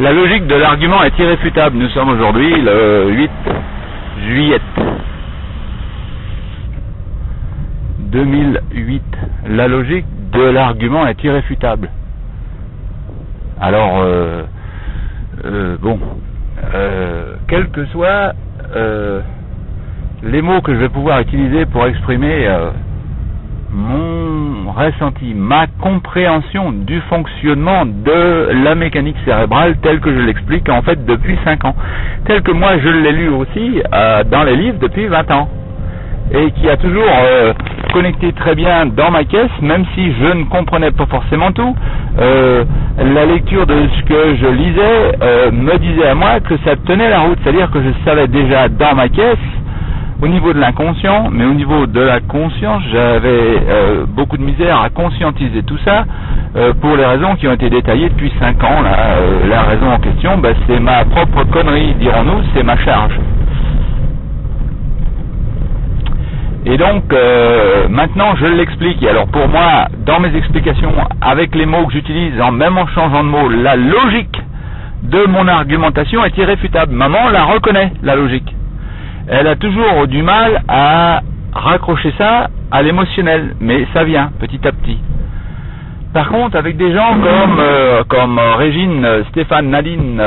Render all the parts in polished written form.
La logique de l'argument est irréfutable. Nous sommes aujourd'hui le 8 juillet 2008. La logique de l'argument est irréfutable. Alors, quels que soient les mots que je vais pouvoir utiliser pour exprimer mon ressenti, ma compréhension du fonctionnement de la mécanique cérébrale telle que je l'explique en fait depuis 5 ans, telle que moi je l'ai lu aussi dans les livres depuis 20 ans, et qui a toujours connecté très bien dans ma caisse, même si je ne comprenais pas forcément tout. La lecture de ce que je lisais me disait à moi que ça tenait la route, c'est-à-dire que je savais déjà dans ma caisse, au niveau de l'inconscient, mais au niveau de la conscience, j'avais beaucoup de misère à conscientiser tout ça, pour les raisons qui ont été détaillées depuis 5 ans. La raison en question, c'est ma propre connerie, dirons-nous, c'est ma charge. Et donc, maintenant je l'explique, et alors pour moi, dans mes explications, avec les mots que j'utilise, même en changeant de mots, la logique de mon argumentation est irréfutable. Maman la reconnaît, la logique. Elle a toujours du mal à raccrocher ça à l'émotionnel, mais ça vient petit à petit. Par contre, avec des gens comme Régine, Stéphane, Nadine,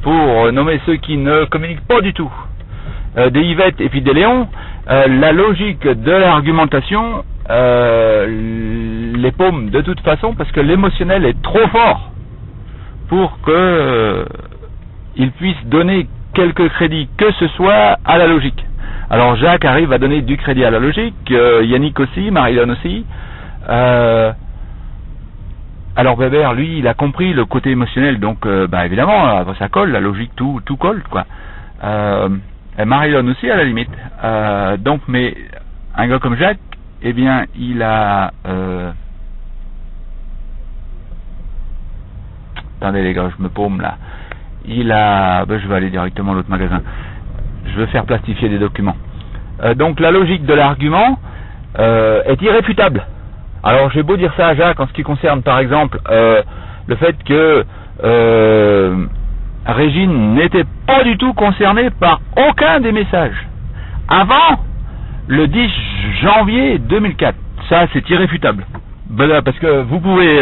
pour nommer ceux qui ne communiquent pas du tout, des Yvette et puis des Léon, la logique de l'argumentation les paume de toute façon, parce que l'émotionnel est trop fort pour que il puisse donner quelque crédit que ce soit à la logique. Alors Jacques arrive à donner du crédit à la logique, Yannick aussi, Marilyn aussi. Alors Weber, lui, il a compris le côté émotionnel, donc évidemment, ça colle, la logique, tout colle, quoi. Et Marilyn aussi, à la limite. Donc, mais un gars comme Jacques, eh bien, il a... Attendez les gars, je me paume là. Il a... je vais aller directement à l'autre magasin. Je veux faire plastifier des documents. Donc la logique de l'argument est irréfutable. Alors j'ai beau dire ça à Jacques en ce qui concerne par exemple le fait que Régine n'était pas du tout concernée par aucun des messages avant le 10 janvier 2004. Ça c'est irréfutable. Parce que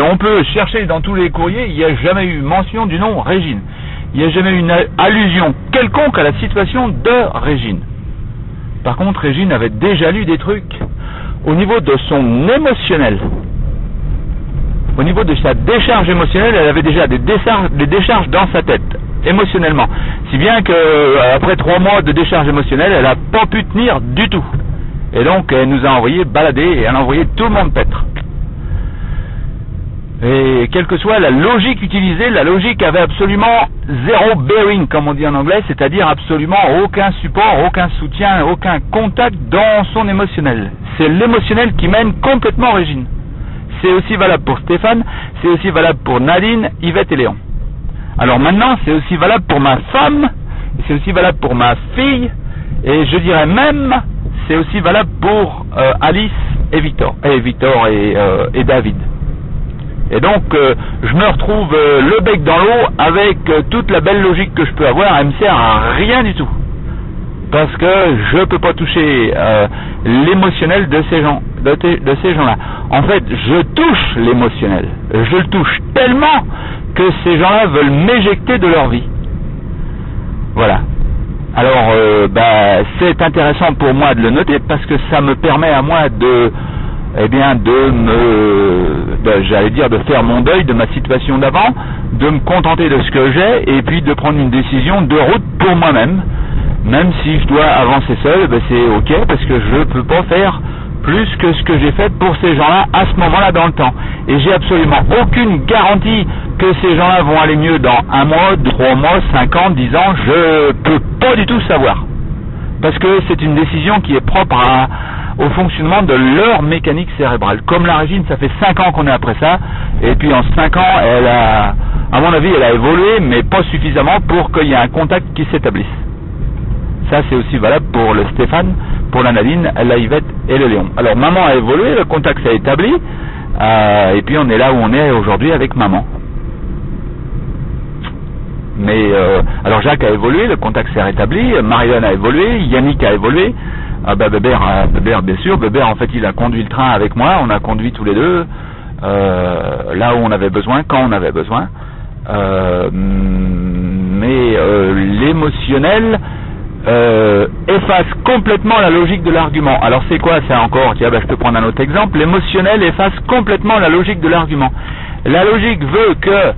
on peut chercher dans tous les courriers, il n'y a jamais eu mention du nom Régine. Il n'y a jamais eu une allusion quelconque à la situation de Régine. Par contre, Régine avait déjà lu des trucs au niveau de son émotionnel. Au niveau de sa décharge émotionnelle, elle avait déjà des décharges dans sa tête, émotionnellement. Si bien que après 3 mois de décharge émotionnelle, elle n'a pas pu tenir du tout. Et donc, elle nous a envoyé balader et elle a envoyé tout le monde paître. Et quelle que soit la logique utilisée, la logique avait absolument zéro bearing, comme on dit en anglais, c'est-à-dire absolument aucun support, aucun soutien, aucun contact dans son émotionnel. C'est l'émotionnel qui mène complètement Régine. C'est aussi valable pour Stéphane, c'est aussi valable pour Nadine, Yvette et Léon. Alors maintenant, c'est aussi valable pour ma femme, c'est aussi valable pour ma fille, et je dirais même, c'est aussi valable pour Alice et Victor, et David. Et donc, je me retrouve le bec dans l'eau avec toute la belle logique que je peux avoir, elle me sert à rien du tout. Parce que je peux pas toucher l'émotionnel de ces gens-là. En fait, je touche l'émotionnel. Je le touche tellement que ces gens-là veulent m'éjecter de leur vie. Voilà. Alors, c'est intéressant pour moi de le noter parce que ça me permet à moi de faire mon deuil de ma situation d'avant, de me contenter de ce que j'ai et puis de prendre une décision de route pour moi-même. Même si je dois avancer seul, c'est ok parce que je peux pas faire plus que ce que j'ai fait pour ces gens-là à ce moment-là dans le temps. Et j'ai absolument aucune garantie que ces gens-là vont aller mieux dans 1 mois, 3 mois, 5 ans, 10 ans, je peux pas du tout savoir. Parce que c'est une décision qui est propre au fonctionnement de leur mécanique cérébrale. Comme la Régine, ça fait 5 ans qu'on est après ça, et puis en 5 ans, à mon avis, elle a évolué, mais pas suffisamment pour qu'il y ait un contact qui s'établisse. Ça, c'est aussi valable pour le Stéphane, pour la Nadine, la Yvette et le Léon. Alors, maman a évolué, le contact s'est établi, et puis on est là où on est aujourd'hui avec maman. Mais alors Jacques a évolué, le contact s'est rétabli, Marianne a évolué, Yannick a évolué, Bébert bien sûr, Bébert en fait il a conduit le train avec moi, on a conduit tous les deux, là où on avait besoin, quand on avait besoin, mais l'émotionnel efface complètement la logique de l'argument. Alors c'est quoi ça encore? Tiens, je peux prendre un autre exemple. L'émotionnel efface complètement la logique de l'argument. La logique veut que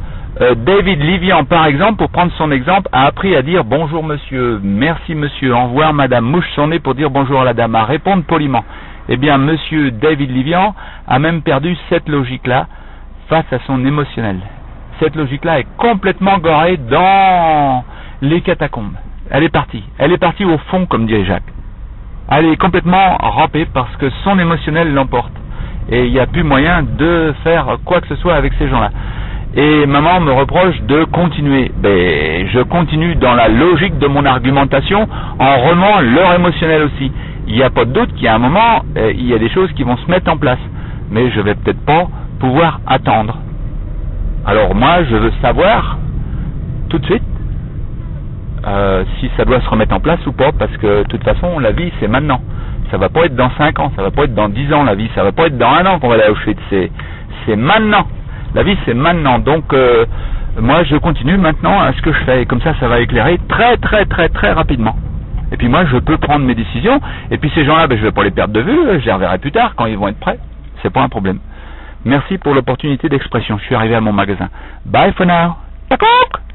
David Livian, par exemple, pour prendre son exemple, a appris à dire bonjour monsieur, merci monsieur, au revoir madame, mouche son nez pour dire bonjour à la dame, à répondre poliment. Eh bien, monsieur David Livian a même perdu cette logique-là face à son émotionnel. Cette logique-là est complètement gorée dans les catacombes. Elle est partie au fond, comme dirait Jacques. Elle est complètement rampée parce que son émotionnel l'emporte. Et il n'y a plus moyen de faire quoi que ce soit avec ces gens-là. Et maman me reproche de continuer. Ben, je continue dans la logique de mon argumentation en remant leur émotionnel aussi. Il n'y a pas de doute qu'il y a un moment, il y a des choses qui vont se mettre en place. Mais je vais peut-être pas pouvoir attendre. Alors moi, je veux savoir tout de suite si ça doit se remettre en place ou pas, parce que de toute façon, la vie, c'est maintenant. Ça va pas être dans 5 ans, ça va pas être dans 10 ans la vie, ça va pas être dans 1 an qu'on va aller à Auschwitz, c'est maintenant. La vie, c'est maintenant. Donc, moi, je continue maintenant à ce que je fais. Et comme ça va éclairer très rapidement. Et puis moi, je peux prendre mes décisions. Et puis ces gens-là, je vais pas les perdre de vue. Je les reverrai plus tard quand ils vont être prêts. C'est pas un problème. Merci pour l'opportunité d'expression. Je suis arrivé à mon magasin. Bye for now. Tacook!